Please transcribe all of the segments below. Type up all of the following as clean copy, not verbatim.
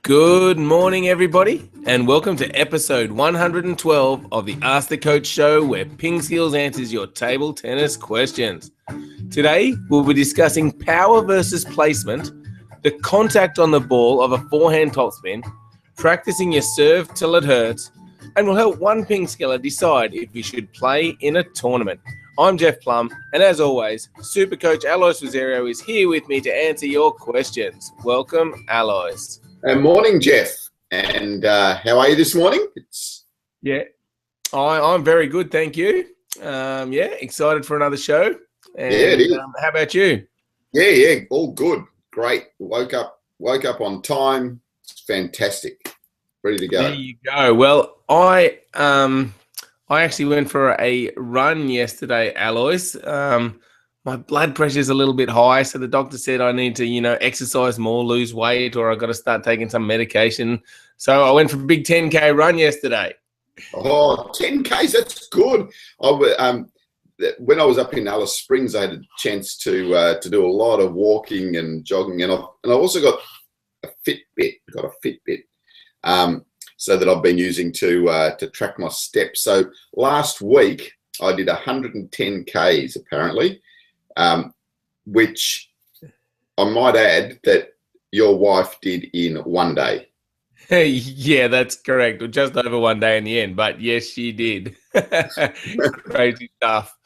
Good morning, everybody, and welcome to episode 112 of the Ask the Coach show, where PingSkills answers your table tennis questions. Today, we'll be discussing power versus placement, the contact on the ball of a forehand topspin, practicing your serve till it hurts, and we'll help one PingSkiller decide if he should play in a tournament. I'm Jeff Plum, and as always, Super Coach Alois Rosario is here with me to answer your questions. Welcome, Alois. Morning, Jeff. And how are you this morning? I'm very good, thank you. Excited for another show. And, it is. How about you? Yeah, all good. Great. Woke up on time. It's fantastic. Ready to go. There you go. Well, I actually went for a run yesterday, Alois. My blood pressure is a little bit high, so the doctor said I need to, exercise more, lose weight, or I've got to start taking some medication. So I went for a big 10K run yesterday. Oh, 10Ks, that's good. When I was up in Alice Springs, I had a chance to do a lot of walking and jogging, and I also got a Fitbit. So that I've been using to track my steps. So last week I did 110 Ks apparently, which I might add that your wife did in one day. Yeah, that's correct. Just over one day in the end, but yes, she did. Crazy stuff.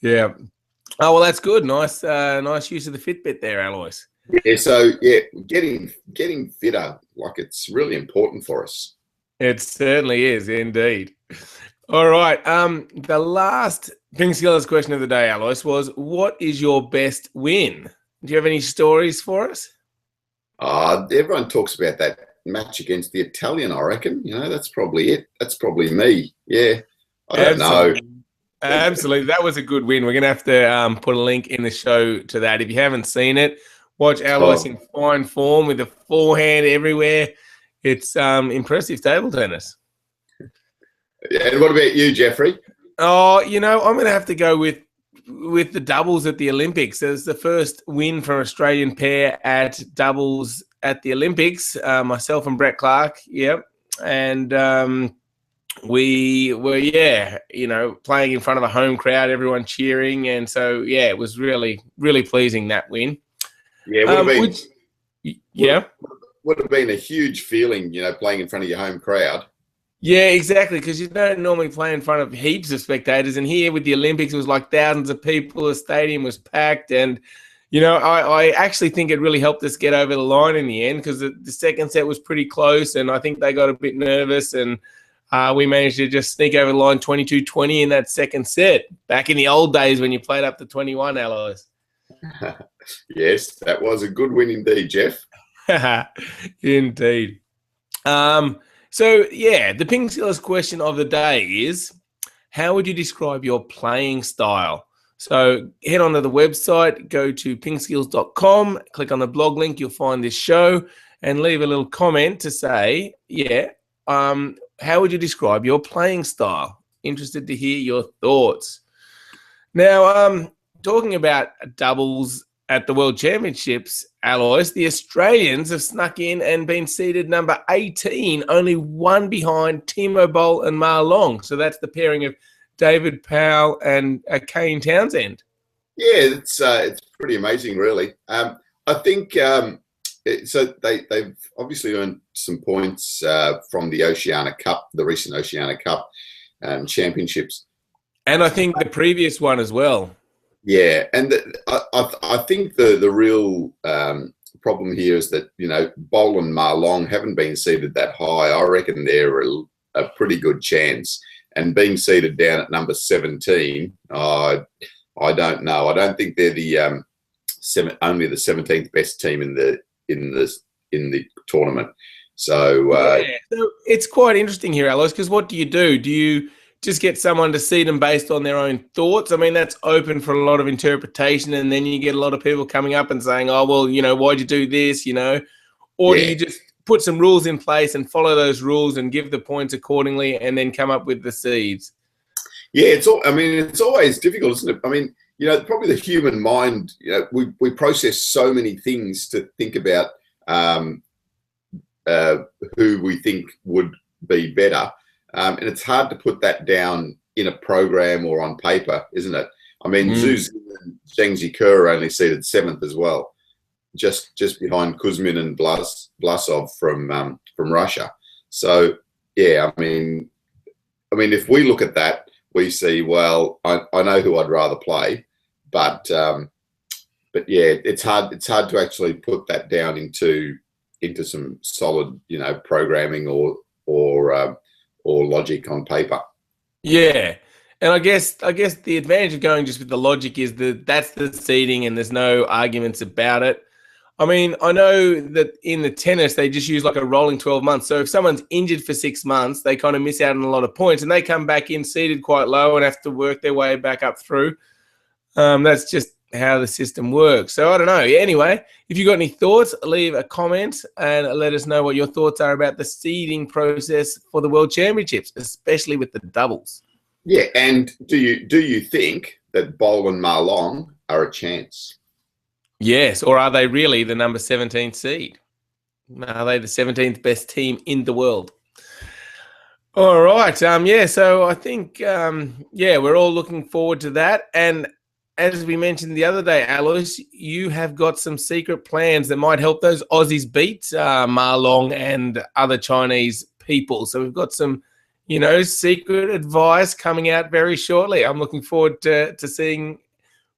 Yeah. Oh well, that's good. Nice use of the Fitbit there, Alois. Yeah, so getting fitter, like it's really important for us. It certainly is, indeed. All right. The last PingSkills question of the day, Alois, was what is your best win? Do you have any stories for us? Everyone talks about that match against the Italian, I reckon. That's probably it. That's probably me. Yeah. I don't know. Absolutely. That was a good win. We're going to have to put a link in the show to that. If you haven't seen it, watch Alois in fine form with a forehand everywhere. It's impressive table tennis. Yeah, and what about you, Jeffrey? Oh, I'm going to have to go with the doubles at the Olympics. It's the first win for an Australian pair at doubles at the Olympics, myself and Brett Clark. Yep. And we were, playing in front of a home crowd, everyone cheering. And so, yeah, it was really, really pleasing, that win. Yeah, would have been a huge feeling, playing in front of your home crowd. Yeah, exactly, because you don't normally play in front of heaps of spectators. And here with the Olympics, it was like thousands of people. The stadium was packed. And, I actually think it really helped us get over the line in the end because the second set was pretty close. And I think they got a bit nervous. And we managed to just sneak over the line 22-20 in that second set. Back in the old days when you played up to 21, Alois. Yes, that was a good win indeed, Jeff. Indeed. So, the PingSkills question of the day is, how would you describe your playing style? So head on to the website, go to pingskills.com, click on the blog link, you'll find this show, and leave a little comment to say, how would you describe your playing style? Interested to hear your thoughts. Now, talking about doubles at the World Championships, Alois, the Australians have snuck in and been seeded number 18, only one behind Timo Boll and Ma Long. So that's the pairing of David Powell and Kane Townsend. Yeah, it's pretty amazing, really. I think so. They've obviously earned some points from the Oceania Cup, the recent Oceania Cup championships, and I think the previous one as well. Yeah, and I think the real problem here is that Boll and Ma Long haven't been seeded that high. I reckon they're a pretty good chance, and being seeded down at number 17, I don't know. I don't think they're the only the 17th best team in the tournament. So so it's quite interesting here, Alois, because what do you do? Do you just get someone to seed them based on their own thoughts? I mean, that's open for a lot of interpretation, and then you get a lot of people coming up and saying, oh, well, why'd you do this, Or do you just put some rules in place and follow those rules and give the points accordingly and then come up with the seeds? Yeah, it's always difficult, isn't it? I mean, probably the human mind, we process so many things to think about who we think would be better. And it's hard to put that down in a program or on paper, isn't it? I mean, Zhu Xin and Zheng Zike are only seeded 7th as well, just behind Kuzmin and Blasov from Russia. So yeah, I mean, if we look at that, we see, well, I know who I'd rather play, but yeah, it's hard to actually put that down into some solid, programming or logic on paper. Yeah. And I guess the advantage of going just with the logic is that that's the seeding and there's no arguments about it. I mean, I know that in the tennis, they just use like a rolling 12 months. So if someone's injured for 6 months, they kind of miss out on a lot of points and they come back in seeded quite low and have to work their way back up through. That's just how the system works. So I don't know. Anyway, if you've got any thoughts, leave a comment and let us know what your thoughts are about the seeding process for the World Championships, especially with the doubles. Yeah, and do you think that Bowl and Ma Long are a chance? Yes, or are they really the number 17 seed? Are they the 17th best team in the world? All right. Yeah, so I think, we're all looking forward to that. And as we mentioned the other day, Alois, you have got some secret plans that might help those Aussies beat Ma Long and other Chinese people. So we've got some, secret advice coming out very shortly. I'm looking forward to seeing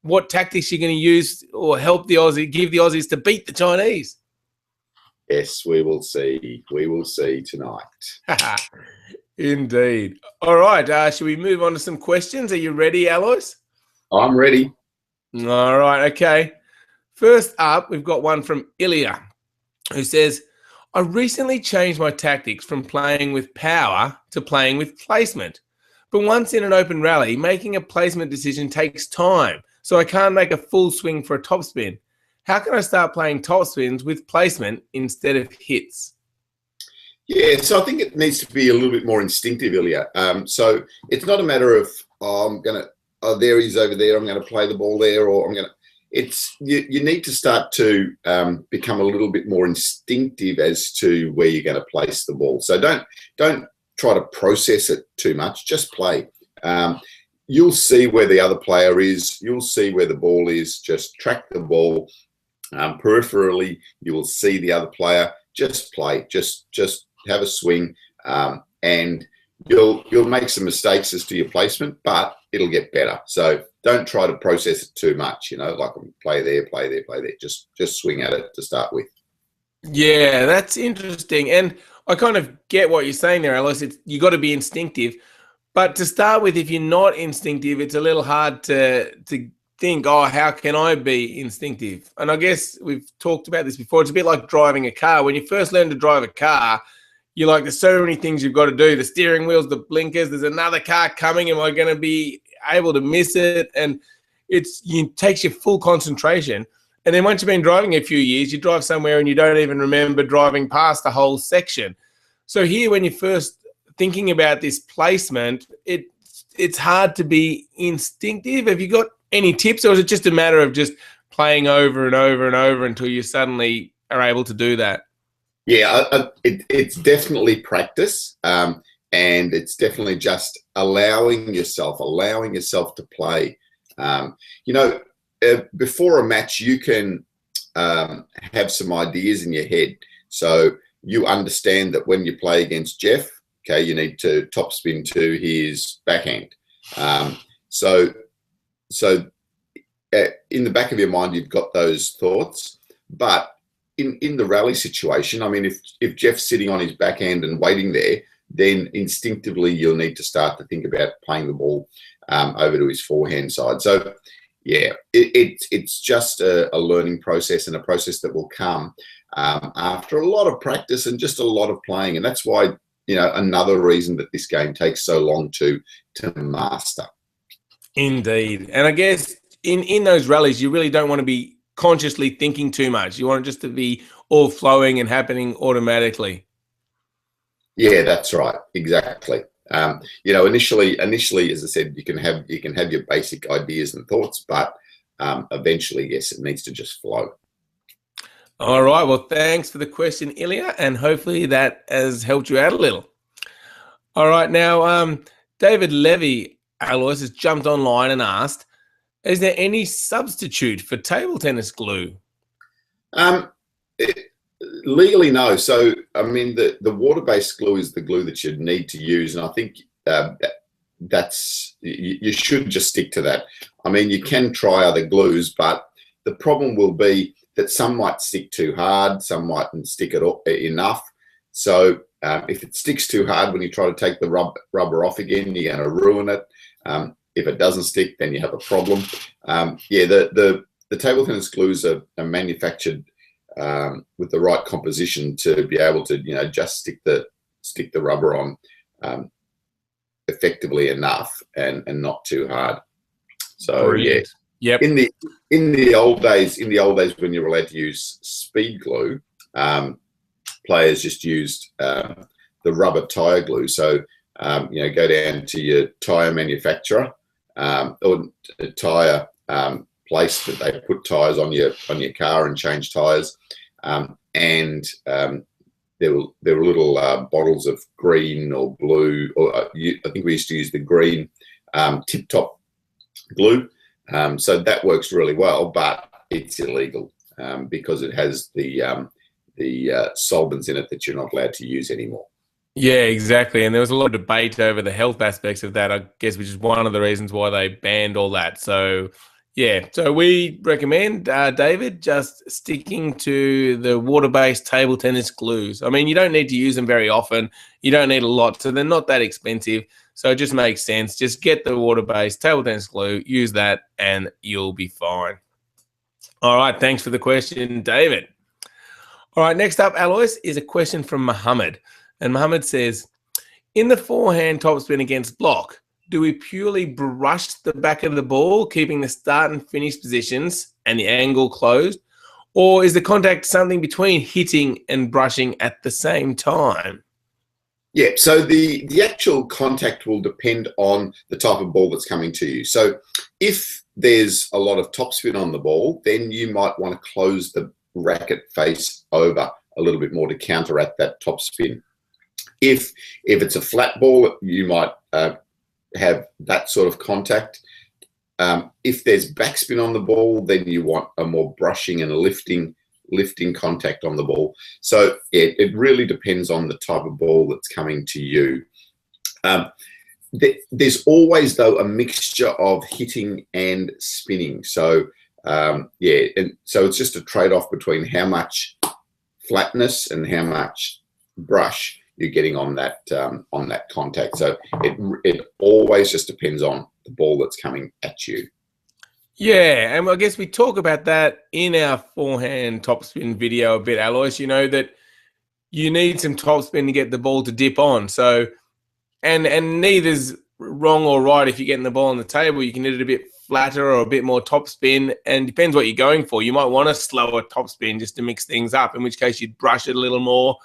what tactics you're going to use or help give the Aussies to beat the Chinese. Yes, we will see. We will see tonight. Indeed. All right. Should we move on to some questions? Are you ready, Alois? I'm ready. All right. Okay. First up, we've got one from Ilya, who says, I recently changed my tactics from playing with power to playing with placement. But once in an open rally, making a placement decision takes time, so I can't make a full swing for a topspin. How can I start playing topspins with placement instead of hits? Yeah, so I think it needs to be a little bit more instinctive, Ilya. So it's not a matter of, there he's over there, I'm going to play the ball there, or you need to start to become a little bit more instinctive as to where you're going to place the ball. So don't try to process it too much, just play. You'll see where the other player is, you'll see where the ball is, just track the ball. Peripherally, you will see the other player, just play, just have a swing, and you'll make some mistakes as to your placement, but it'll get better. So don't try to process it too much, like play there, play there, play there. Just swing at it to start with. Yeah, that's interesting. And I kind of get what you're saying there, Alice. You got to be instinctive. But to start with, if you're not instinctive, it's a little hard to think, how can I be instinctive? And I guess we've talked about this before. It's a bit like driving a car. When you first learn to drive a car, you're like, there's so many things you've got to do. The steering wheels, the blinkers, there's another car coming. Am I going to be able to miss it? And it takes your full concentration. And then once you've been driving a few years, you drive somewhere and you don't even remember driving past a whole section. So here, when you're first thinking about this placement, it's hard to be instinctive. Have you got any tips, or is it just a matter of just playing over and over and over until you suddenly are able to do that? Yeah, it's definitely practice, and it's definitely just allowing yourself to play. Before a match, you can have some ideas in your head. So you understand that when you play against Jeff, okay, you need to topspin to his backhand. So in the back of your mind, you've got those thoughts, but in the rally situation, I mean, if Jeff's sitting on his backhand and waiting there, then instinctively you'll need to start to think about playing the ball over to his forehand side. So yeah, it's just a learning process, and a process that will come after a lot of practice and just a lot of playing. And that's why, another reason that this game takes so long to master. Indeed. And I guess in those rallies, you really don't want to be consciously thinking too much. You want it just to be all flowing and happening automatically. Yeah, that's right. Exactly. Initially, as I said, you can have your basic ideas and thoughts, but eventually, yes, it needs to just flow. All right. Well, thanks for the question, Ilya, and hopefully that has helped you out a little. All right. Now, David Levy, Alois, has jumped online and asked, is there any substitute for table tennis glue? Legally, no. So, I mean, the water-based glue is the glue that you need to use, and I think you should just stick to that. I mean, you can try other glues, but the problem will be that some might stick too hard, some mightn't stick enough. So if it sticks too hard when you try to take the rubber off again, you're going to ruin it. If it doesn't stick, then you have a problem. Yeah, the table tennis glues are manufactured with the right composition to be able to, just stick the rubber on effectively enough and not too hard. So Brilliant. Yeah, Yep. in the old days when you were allowed to use speed glue, players just used the rubber tire glue. So go down to your tire manufacturer or a tire place that they put tires on your car and change tires, and there were little bottles of green or blue, or I think we used to use the green tip top glue. So that works really well, but it's illegal because it has the solvents in it that you're not allowed to use anymore. Yeah, exactly. And there was a lot of debate over the health aspects of that, I guess, which is one of the reasons why they banned all that. So, yeah. So we recommend, David, just sticking to the water-based table tennis glues. I mean, you don't need to use them very often. You don't need a lot, so they're not that expensive. So it just makes sense. Just get the water-based table tennis glue, use that, and you'll be fine. All right. Thanks for the question, David. All right. Next up, Alois, is a question from Mohammed. And Mohammed says, in the forehand topspin against block, do we purely brush the back of the ball, keeping the start and finish positions and the angle closed? Or is the contact something between hitting and brushing at the same time? Yeah, so the actual contact will depend on the type of ball that's coming to you. So if there's a lot of topspin on the ball, then you might want to close the racket face over a little bit more to counteract that topspin. If it's a flat ball, you might have that sort of contact. If there's backspin on the ball, then you want a more brushing and lifting contact on the ball. So it really depends on the type of ball that's coming to you. There's always, though, a mixture of hitting and spinning. So and so it's just a trade-off between how much flatness and how much brush you're getting on that contact. So it always just depends on the ball that's coming at you. Yeah, and I guess we talk about that in our forehand topspin video a bit, Alois. You know that you need some topspin to get the ball to dip on. So, and neither's wrong or right if you're getting the ball on the table. You can hit it a bit flatter or a bit more topspin, and depends what you're going for. You might want a slower topspin just to mix things up, in which case you'd brush it a little more.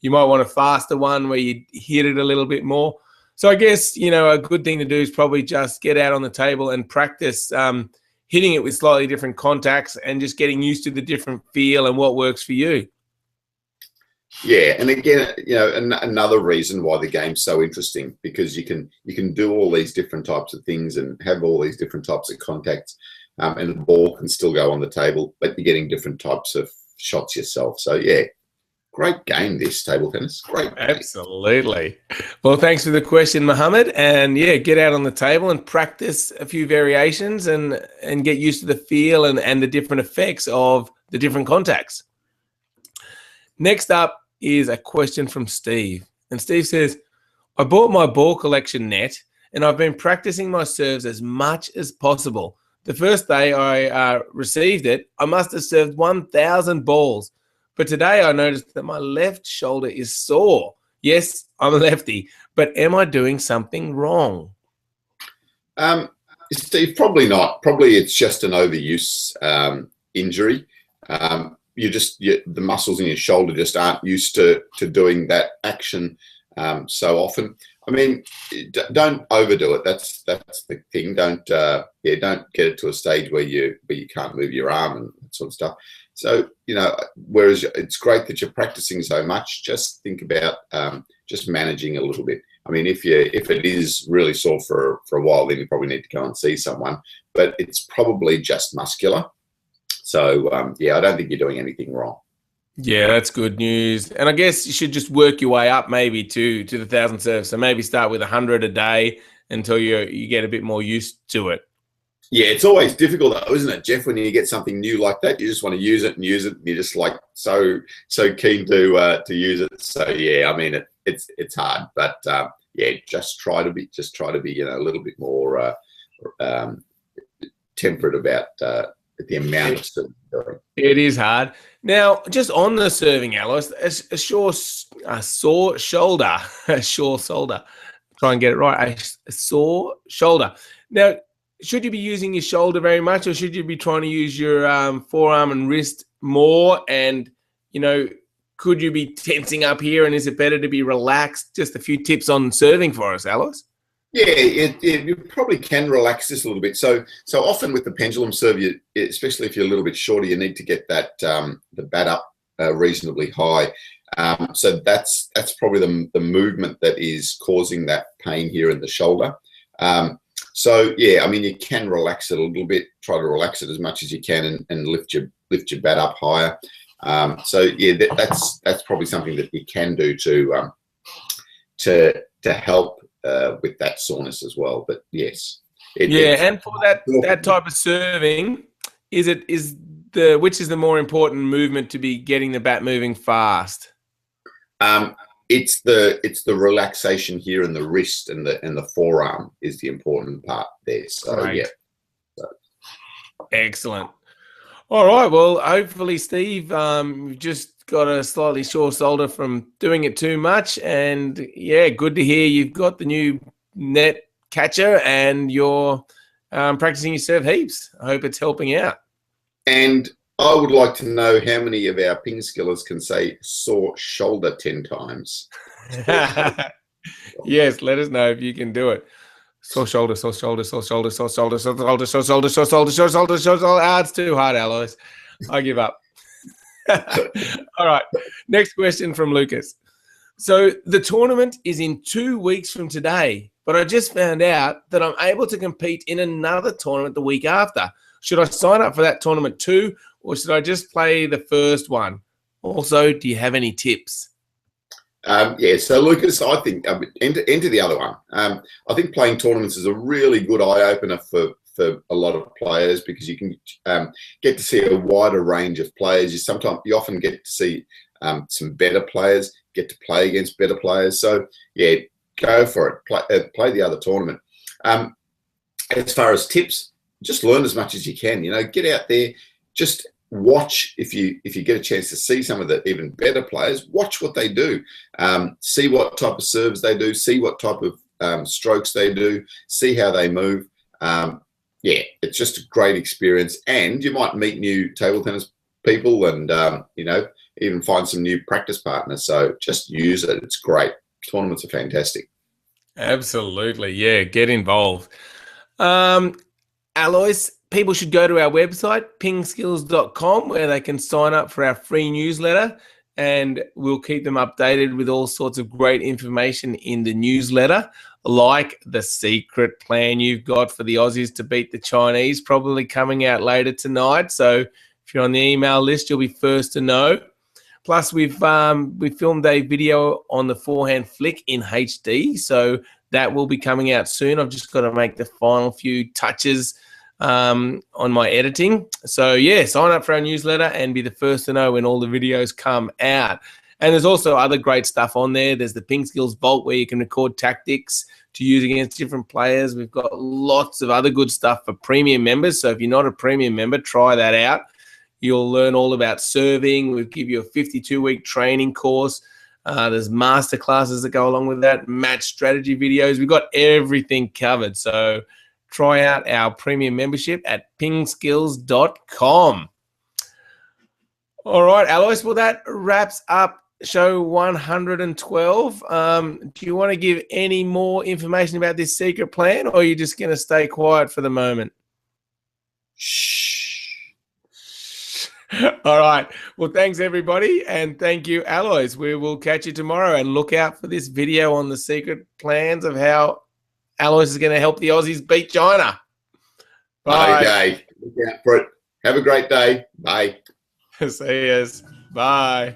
You might want a faster one where you hit it a little bit more. So I guess, a good thing to do is probably just get out on the table and practice hitting it with slightly different contacts and just getting used to the different feel and what works for you. Yeah, and again, another reason why the game's so interesting, because you can do all these different types of things and have all these different types of contacts, and the ball can still go on the table, but you're getting different types of shots yourself. So yeah, great game, this table tennis. Great game. Absolutely. Well, thanks for the question, Mohammed. And yeah, get out on the table and practice a few variations and get used to the feel and the different effects of the different contacts. Next up is a question from Steve. And Steve says, I bought my ball collection net and I've been practicing my serves as much as possible. The first day I received it, I must have served 1,000 balls. But today I noticed that my left shoulder is sore. Yes, I'm a lefty, but am I doing something wrong? Steve, probably not. Probably it's just an overuse injury. The muscles in your shoulder just aren't used to doing that action so often. I mean, don't overdo it. That's the thing. Don't get it to a stage where you can't move your arm and that sort of stuff. So, whereas it's great that you're practicing so much, just think about just managing a little bit. I mean, if it is really sore for a while, then you probably need to go and see someone. But it's probably just muscular. So, I don't think you're doing anything wrong. Yeah, that's good news. And I guess you should just work your way up maybe to the 1,000 serves. So maybe start with 100 a day until you get a bit more used to it. Yeah, it's always difficult though, isn't it, Jeff? When you get something new like that, you just want to use it, and you're just like so keen to use it. So yeah, I mean it's hard, but just try to be a little bit more temperate about the amount of serving. It is hard. Now, just on the serving, Alois, a sore shoulder, a sore shoulder. Try and get it right. A sore shoulder. Now, should you be using your shoulder very much, or should you be trying to use your forearm and wrist more? And, could you be tensing up here, and is it better to be relaxed? Just a few tips on serving for us, Alois. Yeah, you probably can relax this a little bit. So often with the pendulum serve, especially if you're a little bit shorter, you need to get that the bat up reasonably high. So that's probably the movement that is causing that pain here in the shoulder. So yeah, I mean, you can relax it a little bit. Try to relax it as much as you can, and lift your bat up higher. So yeah, that's probably something that you can do to help with that soreness as well. But yes, and for that type of serving, which is the more important movement to be getting the bat moving fast? It's the relaxation here in the wrist and the forearm is the important part there. So Great. Yeah. Excellent. All right. Well, hopefully, Steve, you've just got a slightly sore shoulder from doing it too much. And yeah, good to hear you've got the new net catcher and you're practicing your serve heaps. I hope it's helping out. And I would like to know how many of our PingSkillers can say sore shoulder 10 times. Yes, let us know if you can do it. Sore shoulder, sore shoulder, sore shoulder, sore shoulder, sore shoulder, sore shoulder, sore shoulder, sore shoulder, sore shoulder. Ah, it's too hard, Alois. I give up. All right. Next question from Lucas. So the tournament is in 2 weeks from today, but I just found out that I'm able to compete in another tournament the week after. Should I sign up for that tournament too, or should I just play the first one? Also, do you have any tips? So Lucas, I think enter the other one. I think playing tournaments is a really good eye-opener for a lot of players, because you can get to see a wider range of players. You often get to see some better players, get to play against better players. So yeah, go for it. Play the other tournament. As far as tips, just learn as much as you can. Get out there, just watch. If you get a chance to see some of the even better players, watch what they do. See what type of serves they do. See what type of strokes they do. See how they move. Yeah, it's just a great experience, and you might meet new table tennis people, and even find some new practice partners. So just use it. It's great. Tournaments are fantastic. Absolutely, yeah. Get involved. Alois, people should go to our website, pingskills.com, where they can sign up for our free newsletter, and we'll keep them updated with all sorts of great information in the newsletter, like the secret plan you've got for the Aussies to beat the Chinese, probably coming out later tonight. So if you're on the email list, you'll be first to know. Plus, we filmed a video on the forehand flick in HD, so that will be coming out soon. I've just got to make the final few touches on my editing. So yeah, sign up for our newsletter and be the first to know when all the videos come out. And there's also other great stuff on there. There's the PingSkills Vault, where you can record tactics to use against different players. We've got lots of other good stuff for premium members. So if you're not a premium member, try that out. You'll learn all about serving. We'll give you a 52-week training course. There's master classes that go along with that, match strategy videos. We've got everything covered. So try out our premium membership at pingskills.com. All right, Alois, well, that wraps up show 112. Do you want to give any more information about this secret plan, or are you just going to stay quiet for the moment? Shh. All right. Well, thanks everybody, and thank you, Alois. We will catch you tomorrow, and look out for this video on the secret plans of how Alois is going to help the Aussies beat China. Bye. Okay, look out for it. Have a great day. Bye. See yous. Bye.